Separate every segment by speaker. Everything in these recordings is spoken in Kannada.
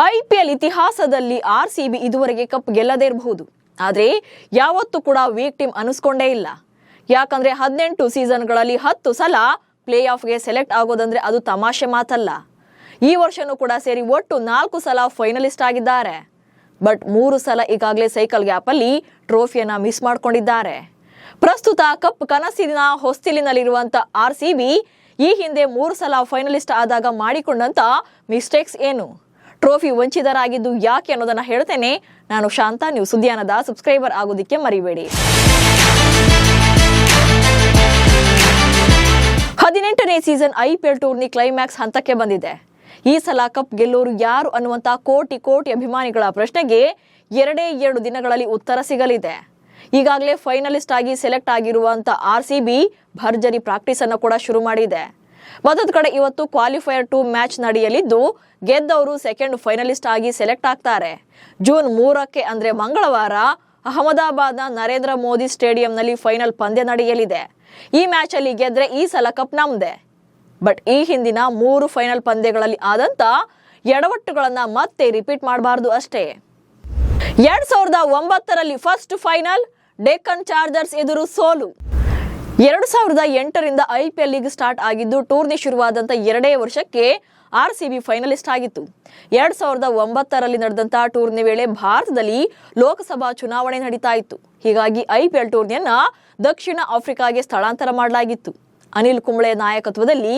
Speaker 1: ಐಪಿಎಲ್ ಇತಿಹಾಸದಲ್ಲಿ ಆರ್ಸಿಬಿ ಇದುವರೆಗೆ ಕಪ್ ಗೆಲ್ಲದೇ ಇರಬಹುದು. ಆದರೆ ಯಾವತ್ತೂ ಕೂಡ ವೀಕ್ ಟೀಮ್ ಅನಿಸ್ಕೊಂಡೇ ಇಲ್ಲ. ಯಾಕಂದ್ರೆ 18 ಸೀಸನ್ಗಳಲ್ಲಿ 10 ಸಲ ಪ್ಲೇ ಆಫ್ಗೆ ಸೆಲೆಕ್ಟ್ ಆಗೋದಂದ್ರೆ ಅದು ತಮಾಷೆ ಮಾತಲ್ಲ. ಈ ವರ್ಷನೂ ಕೂಡ ಸೇರಿ ಒಟ್ಟು 4 ಸಲ ಫೈನಲಿಸ್ಟ್ ಆಗಿದ್ದಾರೆ. ಬಟ್ 3 ಸಲ ಈಗಾಗಲೇ ಸೈಕಲ್ ಗ್ಯಾಪ್ ಅಲ್ಲಿ ಟ್ರೋಫಿಯನ್ನ ಮಿಸ್ ಮಾಡ್ಕೊಂಡಿದ್ದಾರೆ. ಪ್ರಸ್ತುತ ಕಪ್ ಕನಸಿನ ಹೊಸ್ತಿಲಿನಲ್ಲಿರುವಂತ ಆರ್ಸಿಬಿ ಈ ಹಿಂದೆ 3 ಸಲ ಫೈನಲಿಸ್ಟ್ ಆದಾಗ ಮಾಡಿಕೊಂಡಂತ ಮಿಸ್ಟೇಕ್ಸ್ ಏನು, ಟ್ರೋಫಿ ವಂಚಿತರಾಗಿದ್ದು ಯಾಕೆ ಅನ್ನೋದನ್ನ ಹೇಳ್ತೇನೆ. ನಾನು ಶಾಂತ, ನೀವು ಸುದ್ದಿಯಾನದ ಸಬ್ಸ್ಕ್ರೈಬರ್ ಆಗೋದಿಕ್ಕೆ ಮರಿಬೇಡಿ. 18ನೇ ಸೀಸನ್ ಐಪಿಎಲ್ ಟೂರ್ನಿ ಕ್ಲೈಮ್ಯಾಕ್ಸ್ ಹಂತಕ್ಕೆ ಬಂದಿದೆ. ಈ ಸಲ ಕಪ್ ಗೆಲ್ಲೋರು ಯಾರು ಅನ್ನುವಂತ ಕೋಟಿ ಅಭಿಮಾನಿಗಳ ಪ್ರಶ್ನೆಗೆ 2 ದಿನಗಳಲ್ಲಿ ಉತ್ತರ ಸಿಗಲಿದೆ. ಈಗಾಗಲೇ ಫೈನಲಿಸ್ಟ್ ಆಗಿ ಸೆಲೆಕ್ಟ್ ಆಗಿರುವಂತ ಆರ್ಸಿಬಿ ಭರ್ಜರಿ ಪ್ರಾಕ್ಟೀಸ್ ಅನ್ನು ಕೂಡ ಶುರು ಮಾಡಿದೆ. ಮತ್ತೊಂದು ಕಡೆ ಇವತ್ತು ಕ್ವಾಲಿಫೈಯರ್ 2 ಮ್ಯಾಚ್ ನಡೆಯಲಿದ್ದು ಗೆದ್ದವರು ಸೆಕೆಂಡ್ ಫೈನಲಿಸ್ಟ್ ಆಗಿ ಸೆಲೆಕ್ಟ್ ಆಗ್ತಾರೆ. ಜೂನ್ 3ಕ್ಕೆ ಅಂದ್ರೆ ಮಂಗಳವಾರ ಅಹಮದಾಬಾದ್ನ ನರೇಂದ್ರ ಮೋದಿ ಸ್ಟೇಡಿಯಂನಲ್ಲಿ ಫೈನಲ್ ಪಂದ್ಯ ನಡೆಯಲಿದೆ. ಈ ಮ್ಯಾಚ್ ಅಲ್ಲಿ ಗೆದ್ರೆ ಈ ಸಲ ಕಪ್ ನಮ್ದೆ. ಬಟ್ ಈ ಹಿಂದಿನ 3 ಫೈನಲ್ ಪಂದ್ಯಗಳಲ್ಲಿ ಆದಂತ ಎಡವಟ್ಟುಗಳನ್ನ ಮತ್ತೆ ರಿಪೀಟ್ ಮಾಡಬಾರದು ಅಷ್ಟೇ. 2009ರಲ್ಲಿ ಫಸ್ಟ್ ಫೈನಲ್ ಡೆಕ್ಕನ್ ಚಾರ್ಜರ್ಸ್ ಎದುರು ಸೋಲು. 2008ರಿಂದ ಐಪಿಎಲ್ ಲೀಗ್ ಸ್ಟಾರ್ಟ್ ಆಗಿದ್ದು ಟೂರ್ನಿ ಶುರುವಾದಂತ 2 ವರ್ಷಕ್ಕೆ ಆರ್ಸಿಬಿ ಫೈನಲಿಸ್ಟ್ ಆಗಿತ್ತು. 2009ರಲ್ಲಿ ನಡೆದಂತ ಟೂರ್ನಿ ವೇಳೆ ಭಾರತದಲ್ಲಿ ಲೋಕಸಭಾ ಚುನಾವಣೆ ನಡೀತಾ ಇತ್ತು. ಹೀಗಾಗಿ ಐಪಿಎಲ್ ಟೂರ್ನಿಯನ್ನ ದಕ್ಷಿಣ ಆಫ್ರಿಕಾಗೆ ಸ್ಥಳಾಂತರ ಮಾಡಲಾಗಿತ್ತು. ಅನಿಲ್ ಕುಂಬ್ಳೆ ನಾಯಕತ್ವದಲ್ಲಿ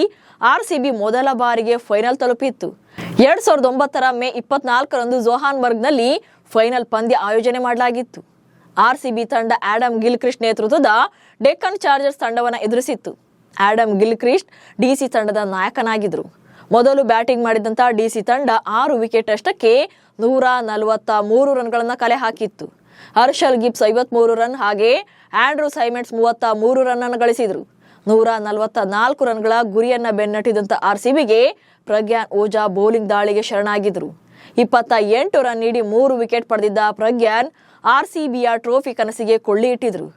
Speaker 1: ಆರ್ಸಿಬಿ ಮೊದಲ ಬಾರಿಗೆ ಫೈನಲ್ ತಲುಪಿತ್ತು. 2009ರ ಮೇ 24ರಂದು ಜೋಹಾನ್ಸ್ಬರ್ಗ್ನಲ್ಲಿ ಫೈನಲ್ ಪಂದ್ಯ ಆಯೋಜನೆ ಮಾಡಲಾಗಿತ್ತು. ಆರ್ಸಿಬಿ ತಂಡ ಆಡಮ್ ಗಿಲ್ಕ್ರಿಸ್ಟ್ ನೇತೃತ್ವದ ಡೆಕ್ಕನ್ ಚಾರ್ಜರ್ಸ್ ತಂಡವನ್ನು ಎದುರಿಸಿತ್ತು. ಆಡಮ್ ಗಿಲ್ಕ್ರಿಸ್ಟ್ ಡಿಸಿ ತಂಡದ ನಾಯಕನಾಗಿದ್ರು. ಮೊದಲು ಬ್ಯಾಟಿಂಗ್ ಮಾಡಿದಂತ ಡಿಸಿ ತಂಡ 6 ವಿಕೆಟ್ ಅಷ್ಟಕ್ಕೆ 143 ರನ್ಗಳನ್ನ ಕಲೆ ಹಾಕಿತ್ತು. ಹರ್ಷಲ್ ಗಿಬ್ಸ್ 53 ರನ್ ಹಾಗೆ ಆಂಡ್ರೂ ಸೈಮೆಂಟ್ಸ್ 33 ರನ್ ಅನ್ನು ಗಳಿಸಿದ್ರು. 144 ರನ್ಗಳ ಗುರಿಯನ್ನ ಬೆನ್ನಟ್ಟಿದಂತ ಆರ್ಸಿಬಿಗೆ ಪ್ರಗ್ಯಾನ್ ಓಜಾ ಬೌಲಿಂಗ್ ದಾಳಿಗೆ ಶರಣಾಗಿದ್ರು. 28 ರನ್ ನೀಡಿ 3 ವಿಕೆಟ್ ಪಡೆದಿದ್ದ ಪ್ರಗ್ಯಾನ್ ಆರ್ಸಿಬಿಯ ಟ್ರೋಫಿ ಕನಸಿಗೆ ಕೊಳ್ಳಿ ಇಟ್ಟಿದ್ರು.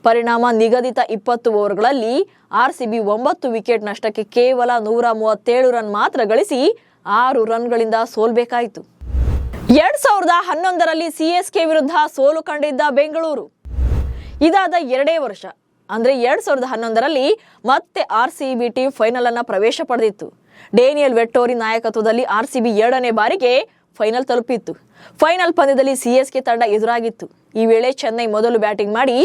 Speaker 1: ಪರಿಣಾಮ ನಿಗದಿತ 20 ಓವರ್ಗಳಲ್ಲಿ ಆರ್ಸಿಬಿ 9 ವಿಕೆಟ್ ನಷ್ಟಕ್ಕೆ ಕೇವಲ 137 ರನ್ ಮಾತ್ರ ಗಳಿಸಿ 6 ರನ್ಗಳಿಂದ ಸೋಲ್ಬೇಕಾಯಿತು. 2011ರಲ್ಲಿ ಸಿಎಸ್ಕೆ ವಿರುದ್ಧ ಸೋಲು ಕಂಡಿದ್ದ ಬೆಂಗಳೂರು. ಇದಾದ 2 ವರ್ಷ ಅಂದ್ರೆ 2011ರಲ್ಲಿ ಮತ್ತೆ ಆರ್ಸಿಬಿ ಟೀಮ್ ಫೈನಲ್ ಅನ್ನ ಪ್ರವೇಶ ಪಡೆದಿತ್ತು. ಡೇನಿಯಲ್ ವೆಟ್ಟೋರಿ ನಾಯಕತ್ವದಲ್ಲಿ ಆರ್ಸಿಬಿ 2ನೇ ಬಾರಿಗೆ ಫೈನಲ್ ತಲುಪಿತ್ತು. ಫೈನಲ್ ಪಂದ್ಯದಲ್ಲಿ ಸಿಎಸ್ಕೆ ತಂಡ ಎದುರಾಗಿತ್ತು. ಈ ವೇಳೆ ಚೆನ್ನೈ ಮೊದಲು ಬ್ಯಾಟಿಂಗ್ ಮಾಡಿ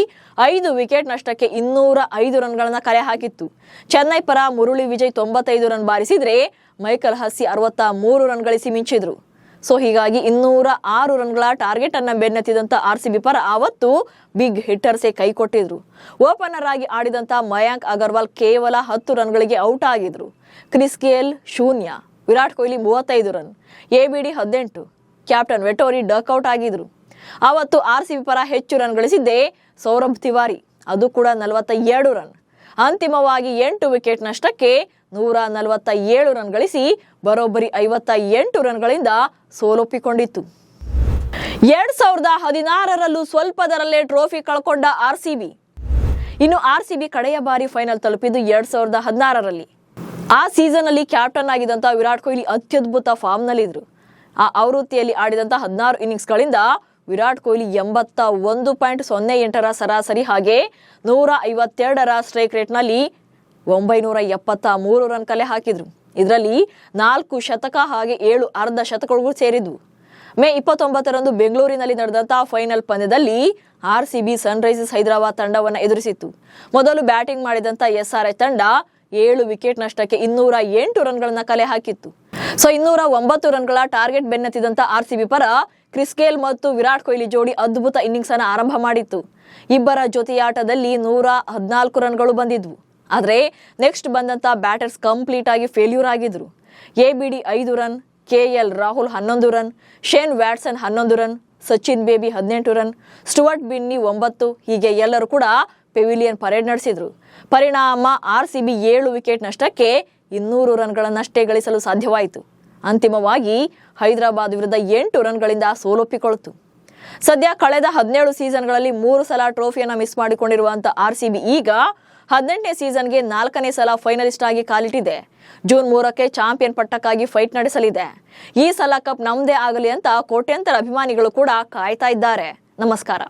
Speaker 1: 5 ವಿಕೆಟ್ ನಷ್ಟಕ್ಕೆ 205 ರನ್ಗಳನ್ನ ಕಲೆ ಹಾಕಿತ್ತು. ಚೆನ್ನೈ ಪರ ಮುರಳಿ ವಿಜಯ್ 95 ರನ್ ಬಾರಿಸಿದ್ರೆ ಮೈಕಲ್ ಹಸ್ಸಿ 63 ರನ್ ಗಳಿಸಿ ಮಿಂಚಿದ್ರು. ಸೊ ಹೀಗಾಗಿ 206 ರನ್ಗಳ ಟಾರ್ಗೆಟ್ ಅನ್ನ ಬೆನ್ನತ್ತಿದಂತ ಆರ್ಸಿಬಿ ಪರ ಆವತ್ತು ಬಿಗ್ ಹಿಟ್ಟರ್ಸೇ ಕೈ ಕೊಟ್ಟಿದ್ರು. ಓಪನರ್ ಆಗಿ ಆಡಿದಂತ ಮಯಾಂಕ್ ಅಗರ್ವಾಲ್ ಕೇವಲ 10 ರನ್ಗಳಿಗೆ ಔಟ್ ಆಗಿದ್ರು. Chris Gayle 0, Virat Kohli 35 run, ABD 18, captain Vettori duck out ಆಗಿದ್ರು. ಅವತ್ತು ಆರ್ಸಿಬಿ ಪರ ಹೆಚ್ಚು ರನ್ ಗಳಿಸಿದ್ದೆ ಸೌರಭ್ ತಿವಾರಿ, ಅದು ಕೂಡ 42 ರನ್. ಅಂತಿಮವಾಗಿ 8 ವಿಕೆಟ್ ನಷ್ಟಕ್ಕೆ 147 ರನ್ ಗಳಿಸಿ ಬರೋಬ್ಬರಿ 58 ರನ್ಗಳಿಂದ ಸೋಲೊಪ್ಪಿಕೊಂಡಿತ್ತು. 2016ರಲ್ಲೂ ಸ್ವಲ್ಪದರಲ್ಲೇ ಟ್ರೋಫಿ ಕಳ್ಕೊಂಡ ಆರ್ಸಿಬಿ. ಇನ್ನು ಆರ್ಸಿಬಿ ಕಡೆಯ ಬಾರಿ ಫೈನಲ್ ತಲುಪಿದ್ದು 2016ರಲ್ಲಿ. ಆ ಸೀಸನ್ ಅಲ್ಲಿ ಕ್ಯಾಪ್ಟನ್ ಆಗಿದ್ದಂತ ವಿರಾಟ್ ಕೊಹ್ಲಿ ಅತ್ಯದ್ಭುತ ಫಾರ್ಮ್ ನಲ್ಲಿದ್ರು. ಆ ಆವೃತ್ತಿಯಲ್ಲಿ ಆಡಿದಂತ 16 ಇನ್ನಿಂಗ್ಸ್ಗಳಿಂದ ವಿರಾಟ್ ಕೊಹ್ಲಿ 81.08ರ ಸರಾಸರಿ ಹಾಗೆ 152ರ ಸ್ಟ್ರೈಕ್ ರೇಟ್ ನಲ್ಲಿ 973 ರನ್ ಕಲೆ ಹಾಕಿದ್ರು. ಇದರಲ್ಲಿ 4 ಶತಕ ಹಾಗೆ 7 ಅರ್ಧ ಶತಕಗಳು ಸೇರಿದ್ವು. ಮೇ 29ರಂದು ಬೆಂಗಳೂರಿನಲ್ಲಿ ನಡೆದಂತಹ ಫೈನಲ್ ಪಂದ್ಯದಲ್ಲಿ ಆರ್ಸಿಬಿ ಸನ್ರೈಸರ್ಸ್ ಹೈದರಾಬಾದ್ ತಂಡವನ್ನು ಎದುರಿಸಿತ್ತು. ಮೊದಲು ಬ್ಯಾಟಿಂಗ್ ಮಾಡಿದಂತ ಎಸ್ಆರ್ಎಚ್ ತಂಡ 7 ವಿಕೆಟ್ ನಷ್ಟಕ್ಕೆ 208 ರನ್ಗಳನ್ನ ಕಲೆ ಹಾಕಿತ್ತು. ಸೊ 209 ರನ್ಗಳ ಟಾರ್ಗೆಟ್ ಬೆನ್ನತ್ತಿದಂತ ಆರ್ಸಿಬಿ ಪರ ಕ್ರಿಸ್ ಗೇಲ್ ಮತ್ತು ವಿರಾಟ್ ಕೊಹ್ಲಿ ಜೋಡಿ ಅದ್ಭುತ ಇನ್ನಿಂಗ್ಸ್ ಅನ್ನು ಆರಂಭ ಮಾಡಿತ್ತು. ಇಬ್ಬರ ಜೊತೆಯಾಟದಲ್ಲಿ 114 ರನ್ಗಳು ಬಂದಿದ್ವು. ಆದ್ರೆ ನೆಕ್ಸ್ಟ್ ಬಂದಂತ ಬ್ಯಾಟರ್ಸ್ ಕಂಪ್ಲೀಟ್ ಆಗಿ ಫೇಲ್ಯೂರ್ ಆಗಿದ್ರು. ABD 5 run, KL Rahul 11 run, Shane Watson 11 run, Sachin Baby 18 run, Stuart Binny 9, ಹೀಗೆ ಎಲ್ಲರೂ ಕೂಡ ಪೆವಿಲಿಯನ್ ಪರೇಡ್ ನಡೆಸಿದ್ರು. ಪರಿಣಾಮ ಆರ್ಸಿಬಿ 7 ವಿಕೆಟ್ ನಷ್ಟಕ್ಕೆ 200 ರನ್ಗಳನ್ನಷ್ಟೇ ಗಳಿಸಲು ಸಾಧ್ಯವಾಯಿತು. ಅಂತಿಮವಾಗಿ ಹೈದರಾಬಾದ್ ವಿರುದ್ಧ 8 ರನ್ಗಳಿಂದ ಸೋಲೊಪ್ಪಿಕೊಳ್ತು. ಸದ್ಯ ಕಳೆದ 17 ಸೀಸನ್ಗಳಲ್ಲಿ 3 ಸಲ ಟ್ರೋಫಿಯನ್ನ ಮಿಸ್ ಮಾಡಿಕೊಂಡಿರುವಂತ ಆರ್ಸಿಬಿ ಈಗ 18ನೇ ಸೀಸನ್ಗೆ 4ನೇ ಸಲ ಫೈನಲಿಸ್ಟ್ ಆಗಿ ಕಾಲಿಟ್ಟಿದೆ. ಜೂನ್ 3ಕ್ಕೆ ಚಾಂಪಿಯನ್ ಪಟ್ಟಕ್ಕಾಗಿ ಫೈಟ್ ನಡೆಸಲಿದೆ. ಈ ಸಲ ಕಪ್ ನಮ್ಮದೇ ಆಗಲಿ ಅಂತ ಕೋಟ್ಯಂತರ ಅಭಿಮಾನಿಗಳು ಕೂಡ ಕಾಯ್ತಾ ಇದ್ದಾರೆ. ನಮಸ್ಕಾರ.